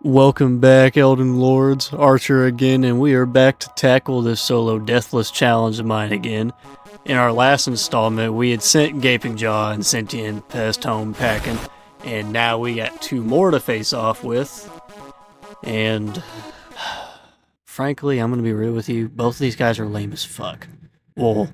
Welcome back, Elden Lords. Archer again, and we are back to tackle this solo Deathless challenge of mine again. In our last installment, we had sent Gaping Jaw and Sentient Pest home packing, and now we got two more to face off with. And frankly, I'm gonna be real with you, both of these guys are lame as fuck. Well,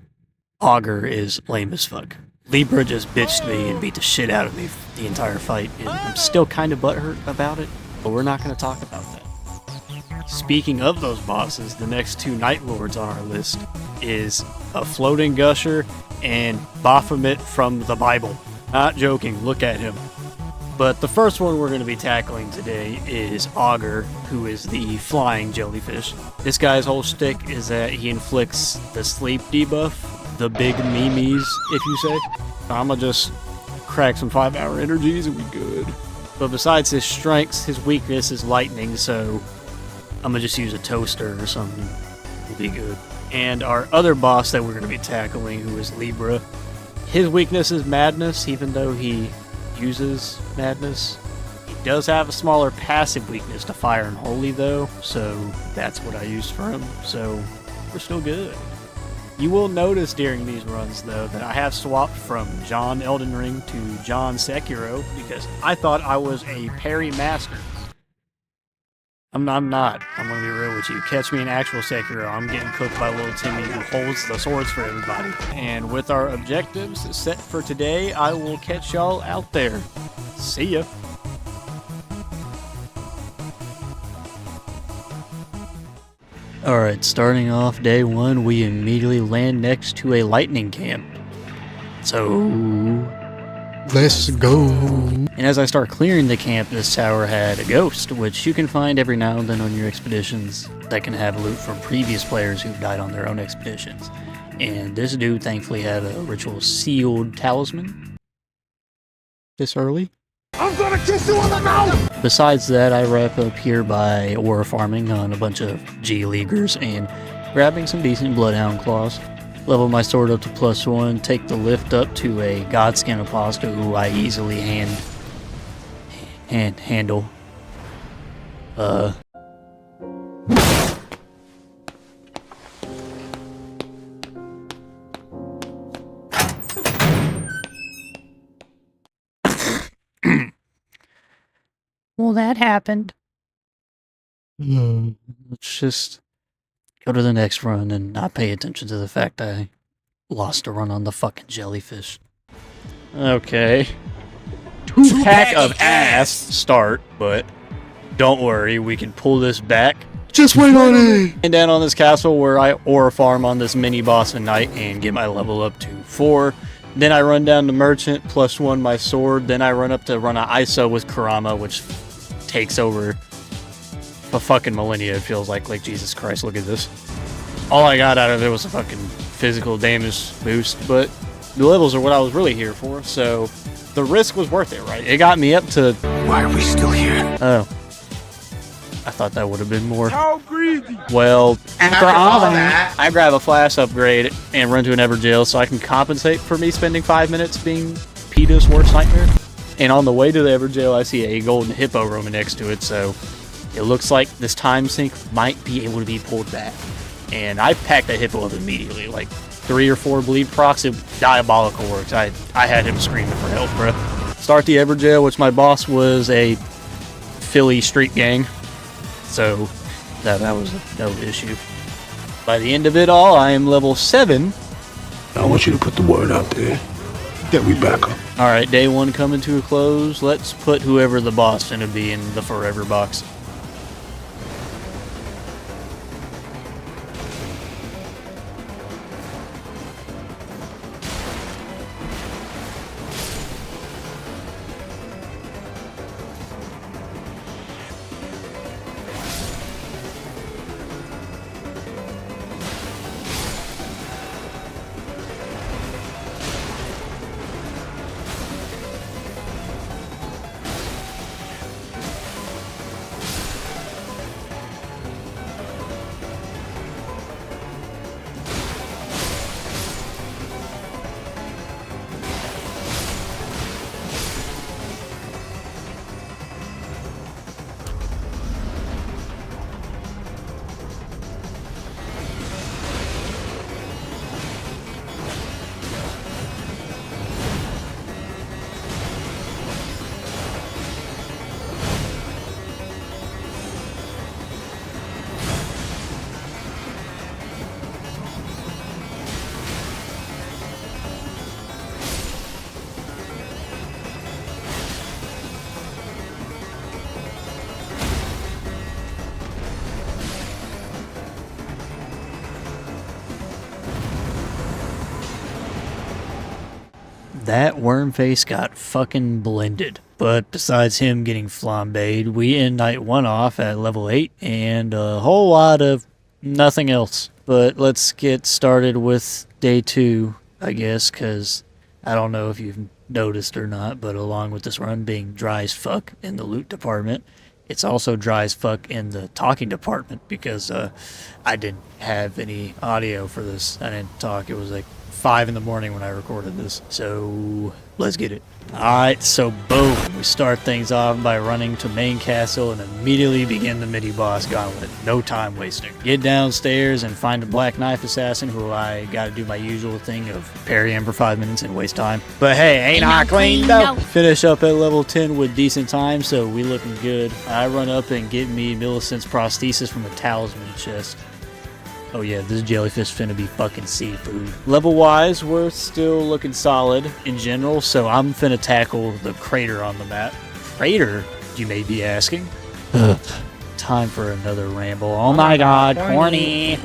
Augur is lame as fuck. Libra just bitched me and beat the shit out of me the entire fight, and I'm still kind of butthurt about it. But we're not going to talk about that. Speaking of those bosses, the next two Night Lords on our list is a floating Gusher and Baphomet from the Bible. Not joking, look at him. But the first one we're going to be tackling today is Augur, who is the flying jellyfish. This guy's whole shtick is that he inflicts the sleep debuff, the big memes, if you say. I'ma just crack some 5-hour energies and we good. But besides his strengths, his weakness is lightning, so I'm gonna just use a toaster or something. Will be good. And our other boss that we're gonna be tackling, who is Libra, his weakness is madness, even though he uses madness. He does have a smaller passive weakness to fire and holy though, so that's what I used for him, so we're still good. You will notice during these runs, though, that I have swapped from John Elden Ring to John Sekiro because I thought I was a parry master. I'm not. I'm going to be real with you. Catch me in actual Sekiro. I'm getting cooked by little Timmy who holds the swords for everybody. And with our objectives set for today, I will catch y'all out there. See ya. Alright, starting off day one, we immediately land next to a lightning camp. So, let's go. And as I start clearing the camp, this tower had a ghost, which you can find every now and then on your expeditions that can have loot from previous players who've died on their own expeditions. And this dude thankfully had a ritual sealed talisman. This early? I'm gonna kiss you on the mouth! Besides that, I wrap up here by ore farming on a bunch of G-Leaguers and grabbing some decent Bloodhound claws. Level my sword up to +1, take the lift up to a Godskin Apostle who I easily handle. Well, that happened. Let's just go to the next run and not pay attention to the fact I lost a run on the fucking jellyfish. Okay. Two pack of ass start, but don't worry, we can pull this back. Just wait on it! And down on this castle where I ore farm on this mini boss at night and get my level up to 4. Then I run down to Merchant, +1 my sword. Then I run up to run an ISO with Kurama, which takes over a fucking millennia, it feels like Jesus Christ, look at this. All I got out of it was a fucking physical damage boost, but the levels are what I was really here for, so the risk was worth it, right? It got me up to... Why are we still here? Oh. I thought that would have been more. How greedy! Well, after all that, I grab a flash upgrade and run to an Everjail so I can compensate for me spending 5 minutes being PETA's worst nightmare. And on the way to the Everjail, I see a golden hippo roaming next to it, so it looks like this time sink might be able to be pulled back. And I packed that hippo up immediately, like 3 or 4 bleed procs, diabolical works. I had him screaming for help, bro. Start the Everjail, which my boss was a Philly street gang, so that was no issue. By the end of it all, I am level 7. I want you to put the word out there that we back up. Alright, day 1 coming to a close. Let's put whoever the boss finna be in the forever box. that Wormface got fucking blended. But besides him getting flambéed, we end night 1 off at level 8 and a whole lot of nothing else. But let's get started with day 2, I guess, because I don't know if you've noticed or not, but along with this run being dry as fuck in the loot department, it's also dry as fuck in the talking department because I didn't have any audio for this. I didn't talk. It was like 5 in the morning when I recorded this. So let's get it. Alright, so boom. We start things off by running to main castle and immediately begin the mini-boss gauntlet. No time wasting. Get downstairs and find a black knife assassin who I gotta do my usual thing of parry him for 5 minutes and waste time. But hey, ain't I clean though? Finish up at level 10 with decent time, so we looking good. I run up and get me Millicent's prosthesis from the talisman chest. Oh yeah, this jellyfish finna be fucking seafood. Level-wise, we're still looking solid in general, so I'm finna tackle the crater on the map. Crater, you may be asking? Time for another ramble. Oh my god, corny!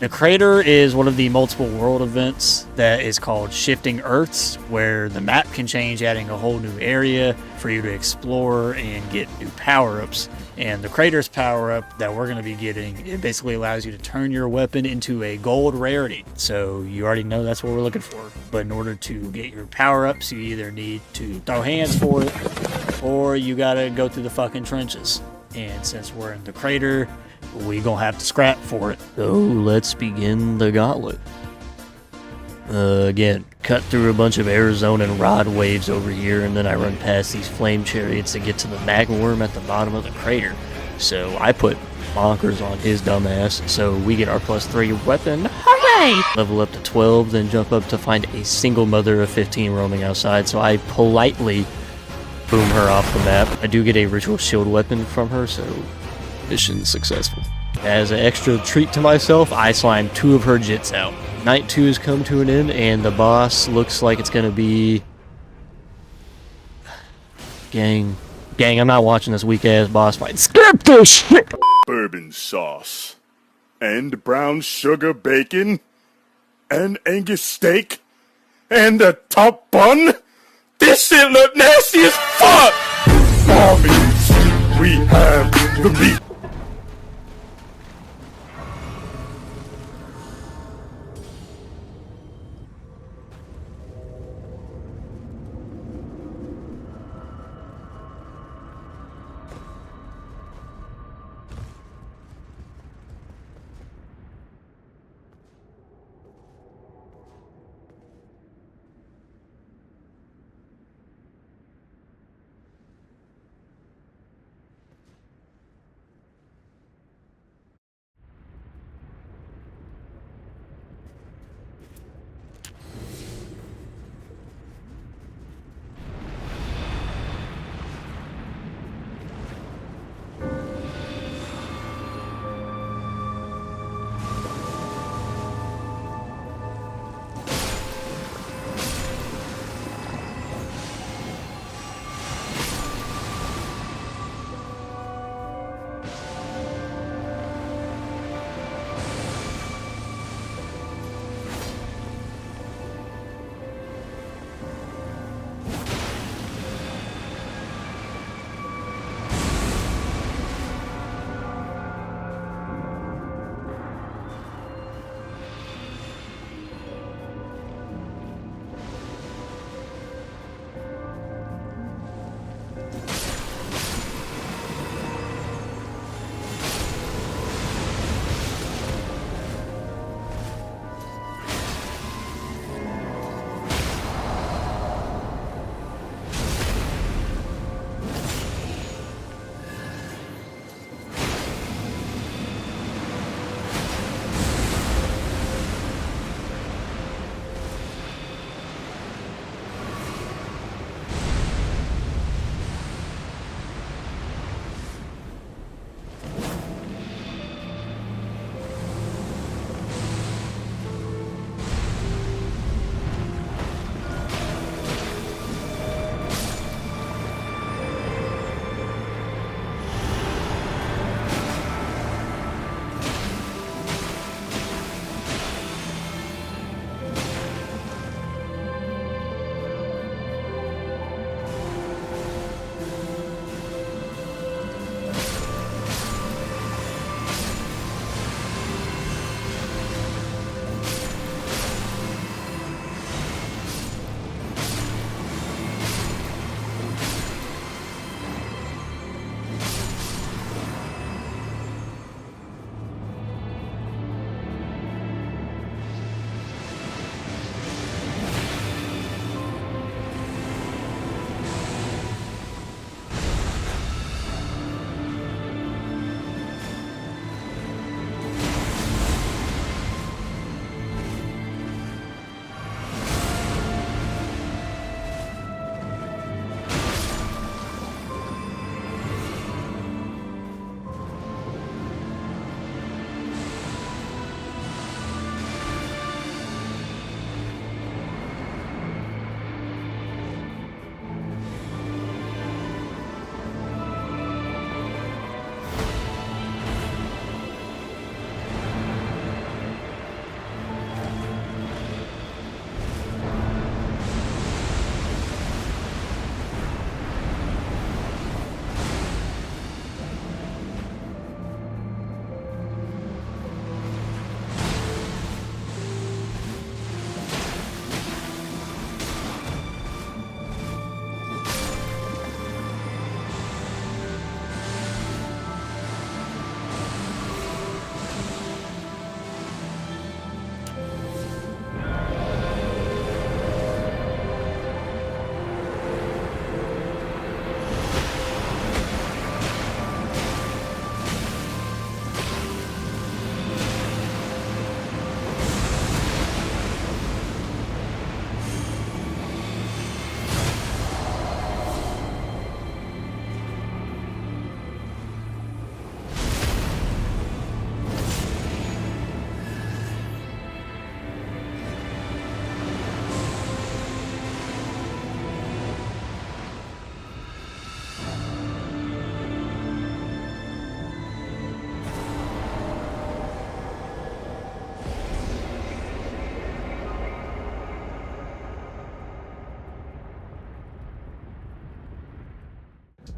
The crater is one of the multiple world events that is called Shifting Earths, where the map can change, adding a whole new area for you to explore and get new power-ups. And the crater's power-up that we're going to be getting, it basically allows you to turn your weapon into a gold rarity. So you already know that's what we're looking for. But in order to get your power-ups, you either need to throw hands for it, or you gotta go through the fucking trenches. And since we're in the crater, we gonna have to scrap for it. So let's begin the gauntlet. Again, cut through a bunch of Arizona and rod waves over here, and then I run past these flame chariots to get to the magworm at the bottom of the crater. So I put bonkers on his dumbass, so we get our +3 weapon. Hooray! Level up to 12, then jump up to find a single mother of 15 roaming outside, so I politely boom her off the map. I do get a ritual shield weapon from her, so mission successful. As an extra treat to myself, I slimed 2 of her jits out. Night 2 has come to an end, and the boss looks like it's gonna be... Gang, I'm not watching this weak-ass boss fight. Skip this shit! Bourbon sauce. And brown sugar bacon. And Angus steak. And a top bun. This shit look nasty as fuck! Armies, we have the beat.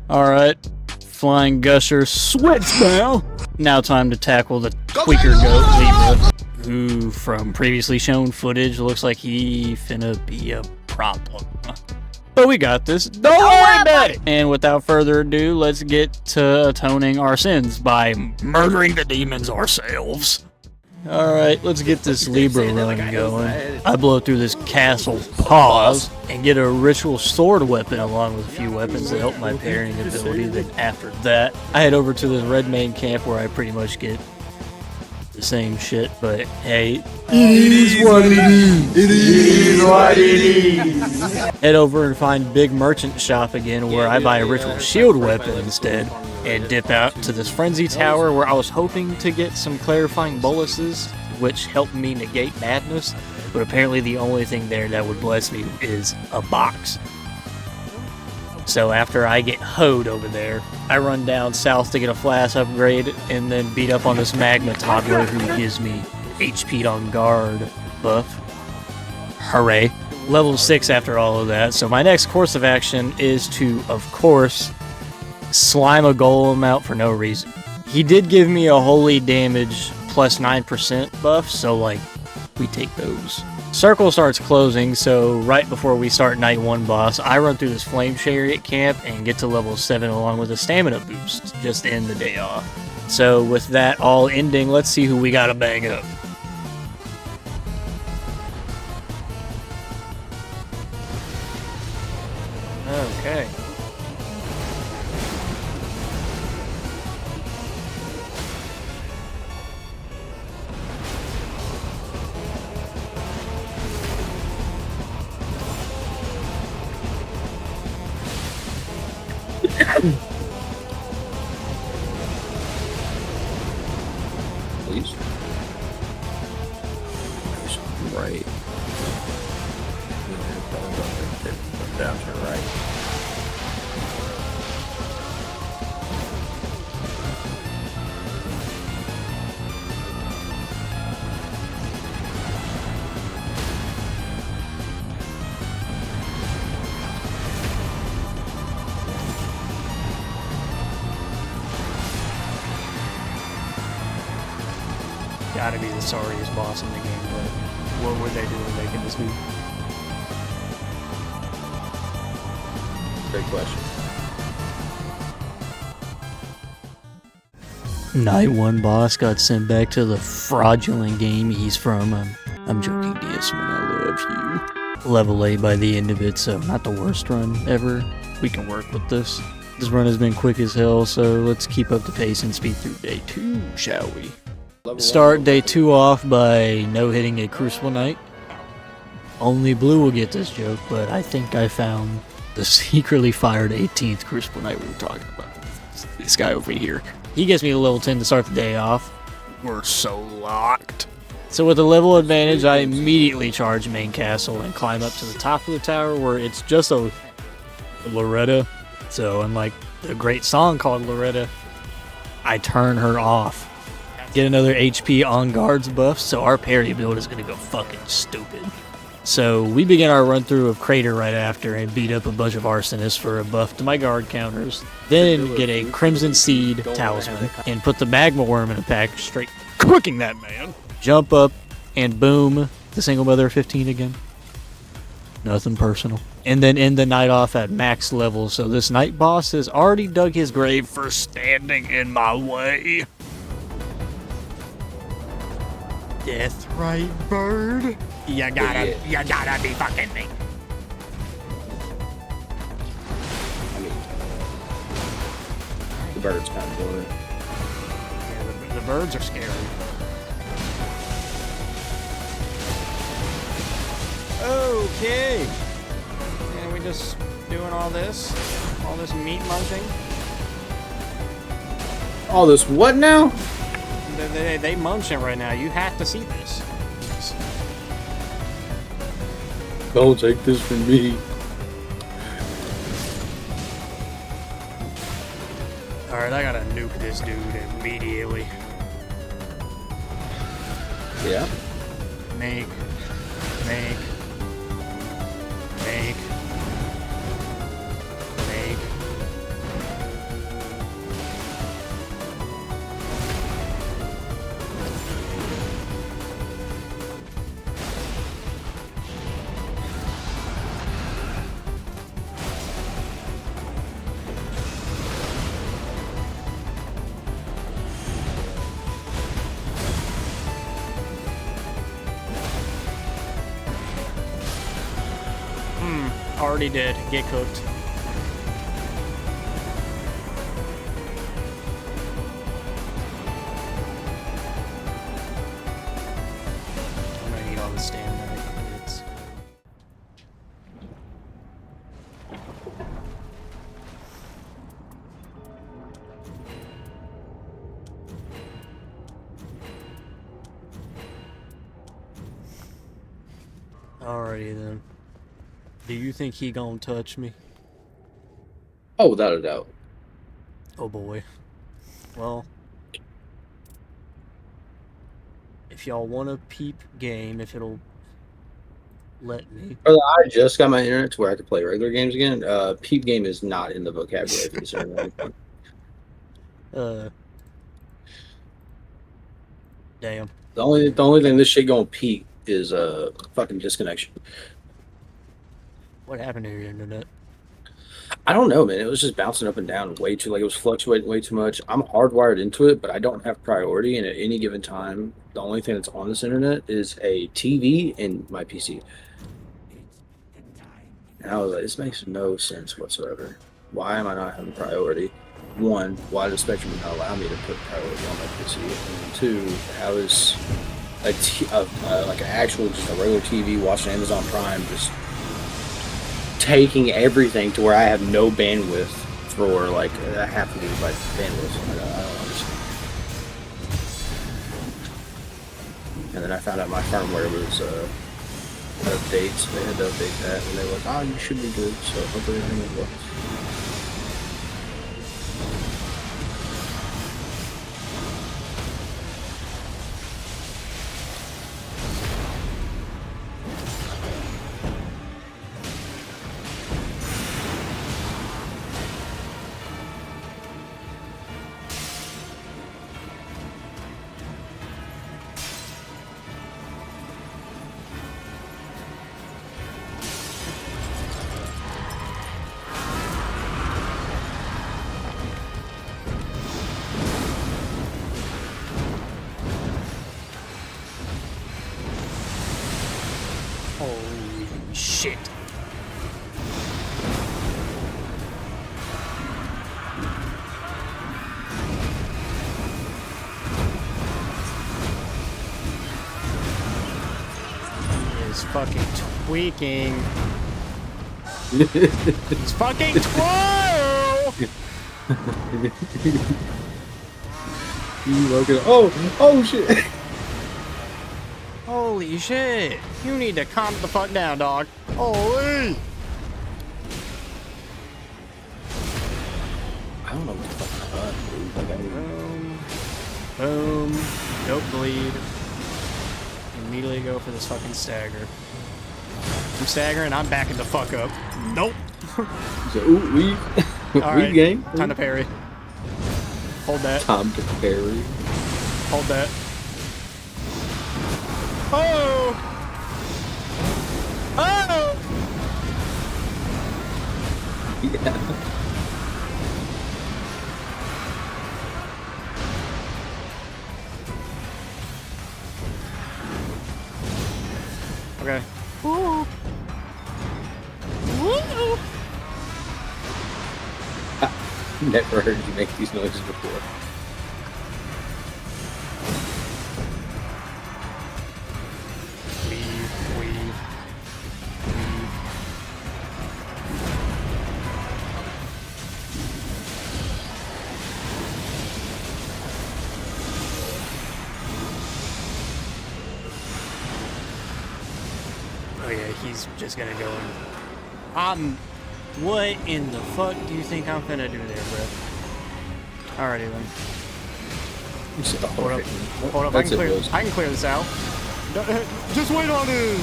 Alright, Flying Gusher, switch now! Now time to tackle the quicker goat, Libra, who from previously shown footage looks like he finna be a problem. But we got this, don't worry about it! And without further ado, let's get to atoning our sins by murdering the demons ourselves. Alright, let's get this Libra run going. I blow through this castle pause and get a ritual sword weapon along with a few weapons that help my parrying ability. Then after that, I head over to this red main camp where I pretty much get the same shit, but hey, it is what it is. It is what it is. Head over and find Big Merchant Shop again where I buy a ritual shield weapon instead. And dip out to this Frenzy Tower where I was hoping to get some clarifying boluses, which helped me negate madness, but apparently the only thing there that would bless me is a box. So after I get hoed over there, I run down south to get a flask upgrade, and then beat up on this Magma Toddler who gives me HP'd on guard buff. Hooray. Level 6 after all of that, so my next course of action is to, of course, slime a golem out for no reason. He did give me a holy damage plus 9% buff, so like, we take those. Circle starts closing, so right before we start night 1 boss, I run through this flame chariot camp and get to level 7 along with a stamina boost, just to end the day off. So with that all ending, let's see who we gotta bang up. Okay. Please. Right. Down to right. Gotta be the sorriest boss in the game, but what were they doing making this move? Great question. Night 1 boss got sent back to the fraudulent game he's from. I'm joking, DS, when I love you. Level 8 by the end of it, so not the worst run ever. We can work with this. This run has been quick as hell, so let's keep up the pace and speed through day 2, shall we? Start day 2 off by no-hitting a Crucible Knight. Only Blue will get this joke, but I think I found the secretly fired 18th Crucible Knight we were talking about. This guy over here. He gets me to level 10 to start the day off. We're so locked. So with a level advantage, I immediately charge main castle and climb up to the top of the tower where it's just a Loretta. So unlike the great song called Loretta, I turn her off. Get another HP on guards buff, so our parry build is going to go fucking stupid. So we begin our run through of Crater right after and beat up a bunch of arsonists for a buff to my guard counters. Then get a Crimson Seed Talisman and put the Magma Worm in a pack, straight cooking that man. Jump up and boom, the single mother of 15 again. Nothing personal. And then end the night off at max level, so this night boss has already dug his grave for standing in my way. Death right, bird? You gotta be fucking me. I mean, the bird's kind of boring. Yeah, the birds are scary. Okay. And we just doing all this meat munching. All this what now? They munching right now. You have to see this. Don't take this from me. Alright, I gotta nuke this dude immediately. Yeah. Make. Already dead. Get cooked. I'm gonna need all the stamina. It's... Alrighty then. Do you think he gonna touch me? Oh, without a doubt. Oh boy. Well, if y'all want a peep game, if it'll let me. Brother, I just got my internet to where I could play regular games again. Peep game is not in the vocabulary for this internet. Damn. The only thing this shit gonna peak is fucking disconnection. What happened to your internet? I don't know, man. It was just bouncing up and down way too, like it was fluctuating way too much. I'm hardwired into it, but I don't have priority. And at any given time, the only thing that's on this internet is a TV and my PC. And I was like, this makes no sense whatsoever. Why am I not having priority? One, why does Spectrum not allow me to put priority on my PC? And two, how is like an actual, just a regular TV watching Amazon Prime just taking everything to where I have no bandwidth for like a half a gigabyte bandwidth? I don't understand. And then I found out my firmware was updates. They had to update that, and they were like, "Oh, you should be good." So hopefully everything works. Holy shit. He is fucking tweaking. He's fucking Oh shit! Holy shit. You need to calm the fuck down, dog. Holy. I don't know what the fuck I Boom. Boom. Don't bleed. Immediately go for this fucking stagger. I'm staggering, I'm backing the fuck up. Nope. So, we Alright, game. time to parry. Hold that. Time to parry. Hold that. Oh! Oh! Yeah. Okay. Woo! Woo! Never heard you make these noises before. Weave. Oh yeah, he's just gonna go in. What in the fuck do you think I'm gonna do there, bro? Alrighty then. Hold up. Hold up, I can clear this out. Just wait on it!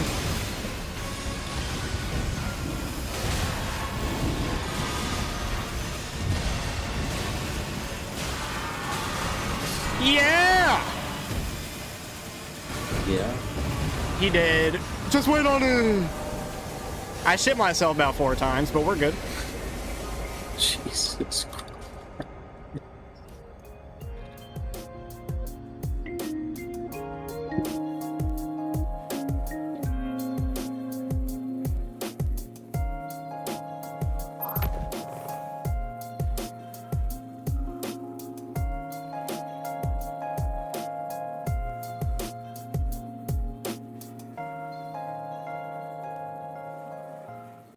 Yeah! Yeah. He did. Just wait on it! I shit myself about 4 times, but we're good. Jesus Christ.